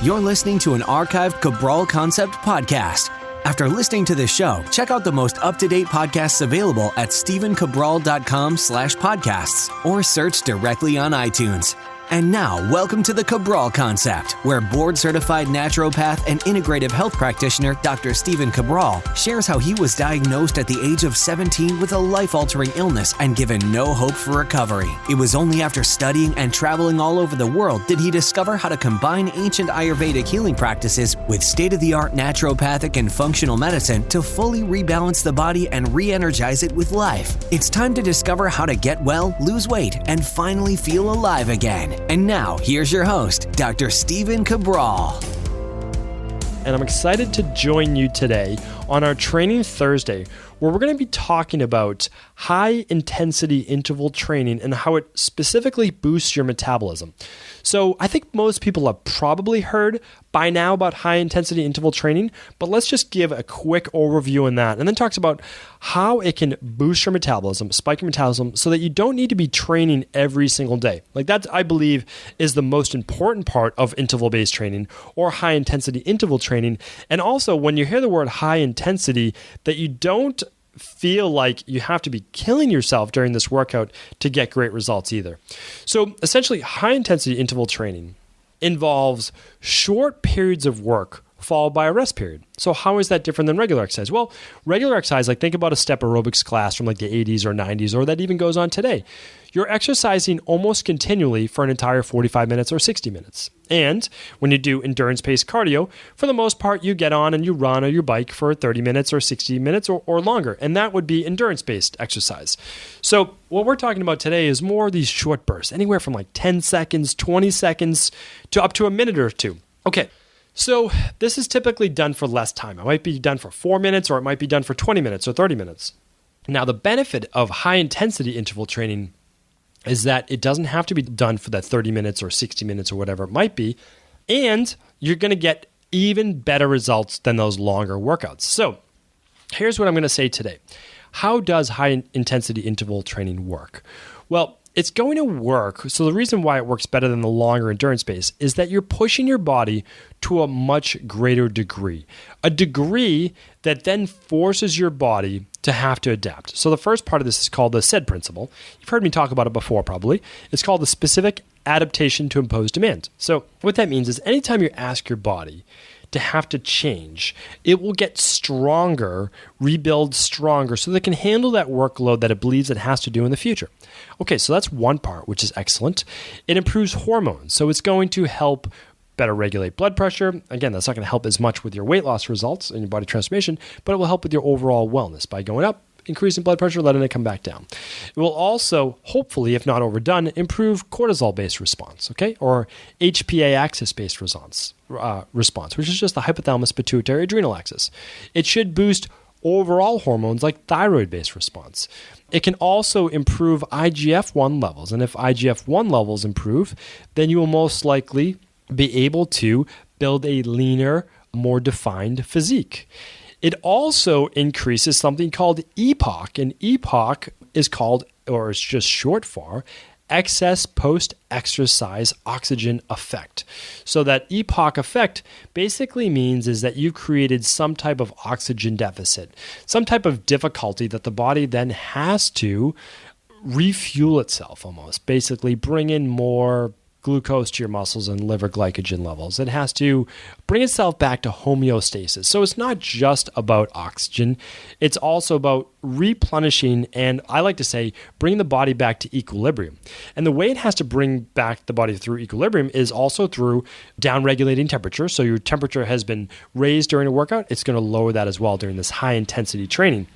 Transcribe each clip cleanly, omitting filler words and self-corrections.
You're listening to an archived Cabral Concept podcast. After listening to this show, check out the most up-to-date podcasts available at stephencabral.com/podcasts or search directly on iTunes. And now, welcome to the Cabral Concept, where board-certified naturopath and integrative health practitioner Dr. Stephen Cabral shares how he was diagnosed at the age of 17 with a life-altering illness and given no hope for recovery. It was only after studying and traveling all over the world did he discover how to combine ancient Ayurvedic healing practices with state-of-the-art naturopathic and functional medicine to fully rebalance the body and re-energize it with life. It's time to discover how to get well, lose weight, and finally feel alive again. And now, here's your host, Dr. Stephen Cabral. And I'm excited to join you today on our Training Thursday, where we're going to be talking about high-intensity interval training and how it specifically boosts your metabolism. So I think most people have probably heard by now about high-intensity interval training, but let's just give a quick overview on that, and then talks about how it can boost your metabolism, spike your metabolism, so that you don't need to be training every single day. Like that, I believe, is the most important part of interval-based training or high-intensity interval training. And also, when you hear the word high intensity, that you don't feel like you have to be killing yourself during this workout to get great results either. So essentially, high-intensity interval training involves short periods of work followed by a rest period. So how is that different than regular exercise? Well, regular exercise, like think about a step aerobics class from like the 80s or 90s, or that even goes on today. You're exercising almost continually for an entire 45 minutes or 60 minutes. And when you do endurance-paced cardio, for the most part, you get on and you run or you bike for 30 minutes or 60 minutes or longer. And that would be endurance-based exercise. So what we're talking about today is more of these short bursts, anywhere from like 10 seconds, 20 seconds, to up to a minute or two. Okay. So this is typically done for less time. It might be done for 4 minutes, or it might be done for 20 minutes or 30 minutes. Now, the benefit of high-intensity interval training is that it doesn't have to be done for that 30 minutes or 60 minutes or whatever it might be, and you're going to get even better results than those longer workouts. So here's what I'm going to say today. How does high-intensity interval training work? Well, it's going to work. So the reason why it works better than the longer endurance pace is that you're pushing your body to a much greater degree, a degree that then forces your body to have to adapt. So the first part of this is called the SAID principle. You've heard me talk about it before probably. It's called the specific adaptation to imposed demand. So what that means is anytime you ask your body to have to change, it will get stronger, rebuild stronger, so that it can handle that workload that it believes it has to do in the future. Okay, so that's one part, which is excellent. It improves hormones, so it's going to help better regulate blood pressure. Again, that's not going to help as much with your weight loss results and your body transformation, but it will help with your overall wellness by going up, increasing blood pressure, letting it come back down. It will also, hopefully, if not overdone, improve cortisol-based response, okay, or HPA axis-based response, which is just the hypothalamus pituitary adrenal axis. It should boost overall hormones like thyroid-based response. It can also improve IGF-1 levels, and if IGF-1 levels improve, then you will most likely be able to build a leaner, more defined physique. It also increases something called EPOC, and EPOC is called, or it's just short for, excess post-exercise oxygen effect. So that EPOC effect basically means is that you've created some type of oxygen deficit, some type of difficulty that the body then has to refuel itself almost, basically bring in more glucose to your muscles and liver glycogen levels. It has to bring itself back to homeostasis. So it's not just about oxygen. It's also about replenishing, and I like to say, bring the body back to equilibrium. And the way it has to bring back the body through equilibrium is also through down-regulating temperature. So your temperature has been raised during a workout. It's going to lower that as well during this high-intensity training.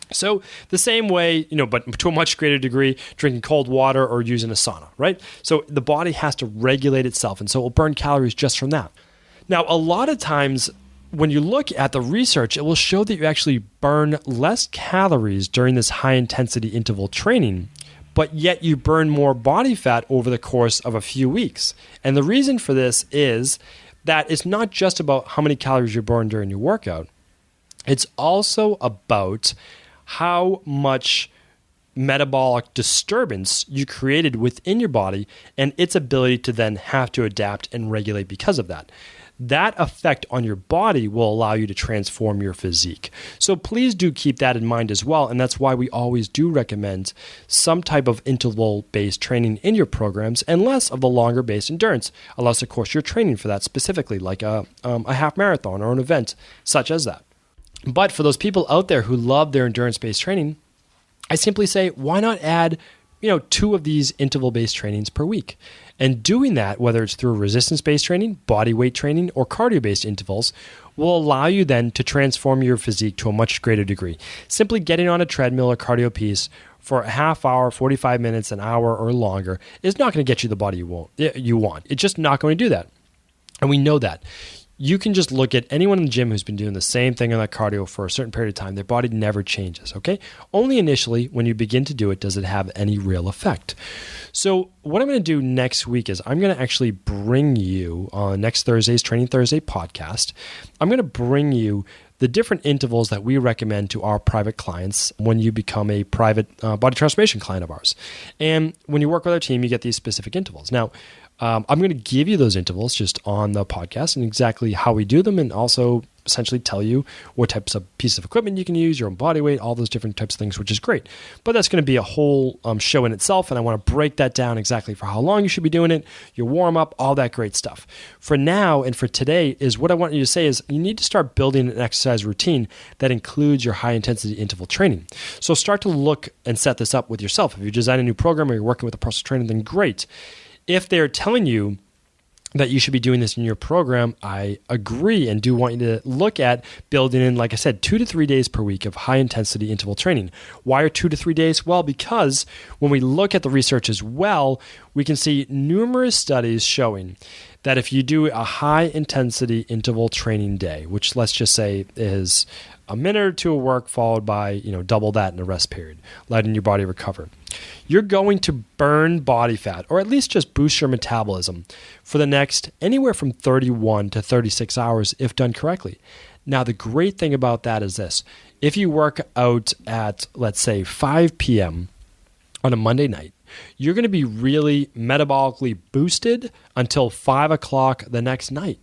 So the same way, but to a much greater degree, drinking cold water or using a sauna, right? So the body has to regulate itself, and so it will burn calories just from that. Now, a lot of times when you look at the research, it will show that you actually burn less calories during this high-intensity interval training, but yet you burn more body fat over the course of a few weeks. And the reason for this is that it's not just about how many calories you burn during your workout. It's also about how much metabolic disturbance you created within your body and its ability to then have to adapt and regulate because of that. That effect on your body will allow you to transform your physique. So please do keep that in mind as well. And that's why we always do recommend some type of interval-based training in your programs and less of the longer-based endurance, unless, of course, you're training for that specifically, like a half marathon or an event such as that. But for those people out there who love their endurance-based training, I simply say, why not add 2 of these interval-based trainings per week? And doing that, whether it's through resistance-based training, body weight training, or cardio-based intervals, will allow you then to transform your physique to a much greater degree. Simply getting on a treadmill or cardio piece for a half hour, 45 minutes, an hour, or longer is not going to get you the body you want. It's just not going to do that. And we know that. You can just look at anyone in the gym who's been doing the same thing on that cardio for a certain period of time. Their body never changes, okay? Only initially, when you begin to do it, does it have any real effect. So what I'm going to do next week is I'm going to actually bring you on next Thursday's Training Thursday podcast. I'm going to bring you the different intervals that we recommend to our private clients when you become a private body transformation client of ours. And when you work with our team, you get these specific intervals. Now, I'm going to give you those intervals just on the podcast and exactly how we do them, and also essentially tell you what types of pieces of equipment you can use, your own body weight, all those different types of things, which is great. But that's going to be a whole show in itself, and I want to break that down exactly for how long you should be doing it, your warm-up, all that great stuff. For now and for today is what I want you to say is you need to start building an exercise routine that includes your high-intensity interval training. So start to look and set this up with yourself. If you design a new program or you're working with a personal trainer, then great. If they're telling you that you should be doing this in your program, I agree and do want you to look at building in, like I said, 2 to 3 days per week of high-intensity interval training. Why are 2 to 3 days? Well, because when we look at the research as well, we can see numerous studies showing that if you do a high-intensity interval training day, which let's just say is a minute or two of work followed by double that in a rest period, letting your body recover, you're going to burn body fat, or at least just boost your metabolism for the next anywhere from 31 to 36 hours if done correctly. Now, the great thing about that is this. If you work out at, let's say, 5 p.m. on a Monday night, you're going to be really metabolically boosted until 5 o'clock the next night.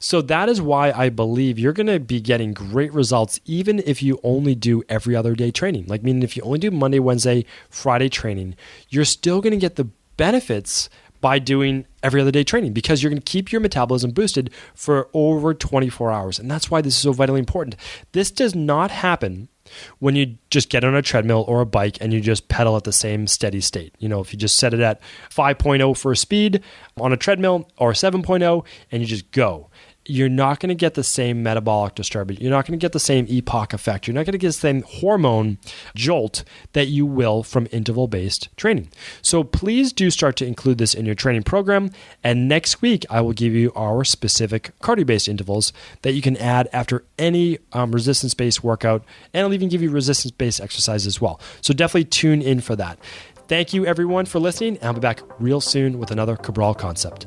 So that is why I believe you're going to be getting great results even if you only do every other day training. Like, meaning if you only do Monday, Wednesday, Friday training, you're still going to get the benefits by doing every other day training because you're going to keep your metabolism boosted for over 24 hours. And that's why this is so vitally important. This does not happen when you just get on a treadmill or a bike and you just pedal at the same steady state. If you just set it at 5.0 for speed on a treadmill or 7.0 and you just go, you're not going to get the same metabolic disturbance. You're not going to get the same EPOC effect. You're not going to get the same hormone jolt that you will from interval-based training. So please do start to include this in your training program. And next week, I will give you our specific cardio-based intervals that you can add after any resistance-based workout. And I'll even give you resistance-based exercise as well. So definitely tune in for that. Thank you, everyone, for listening. And I'll be back real soon with another Cabral Concept.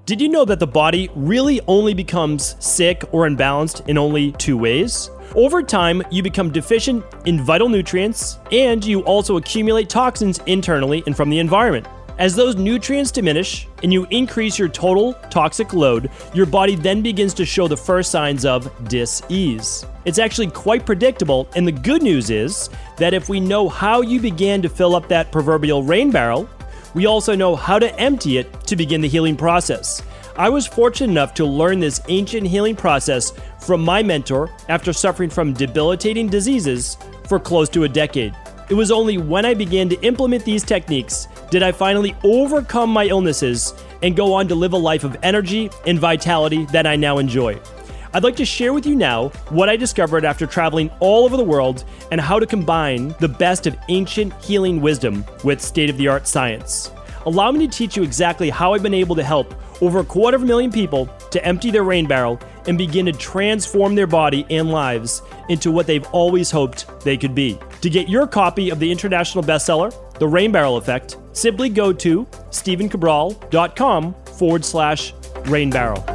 Did you know that the body really only becomes sick or imbalanced in only 2 ways? Over time, you become deficient in vital nutrients, and you also accumulate toxins internally and from the environment. As those nutrients diminish and you increase your total toxic load, your body then begins to show the first signs of dis-ease. It's actually quite predictable, and the good news is that if we know how you began to fill up that proverbial rain barrel, we also know how to empty it to begin the healing process. I was fortunate enough to learn this ancient healing process from my mentor after suffering from debilitating diseases for close to a decade. It was only when I began to implement these techniques did I finally overcome my illnesses and go on to live a life of energy and vitality that I now enjoy. I'd like to share with you now what I discovered after traveling all over the world and how to combine the best of ancient healing wisdom with state-of-the-art science. Allow me to teach you exactly how I've been able to help over 250,000 people to empty their rain barrel and begin to transform their body and lives into what they've always hoped they could be. To get your copy of the international bestseller, The Rain Barrel Effect, simply go to stephencabral.com/rainbarrel.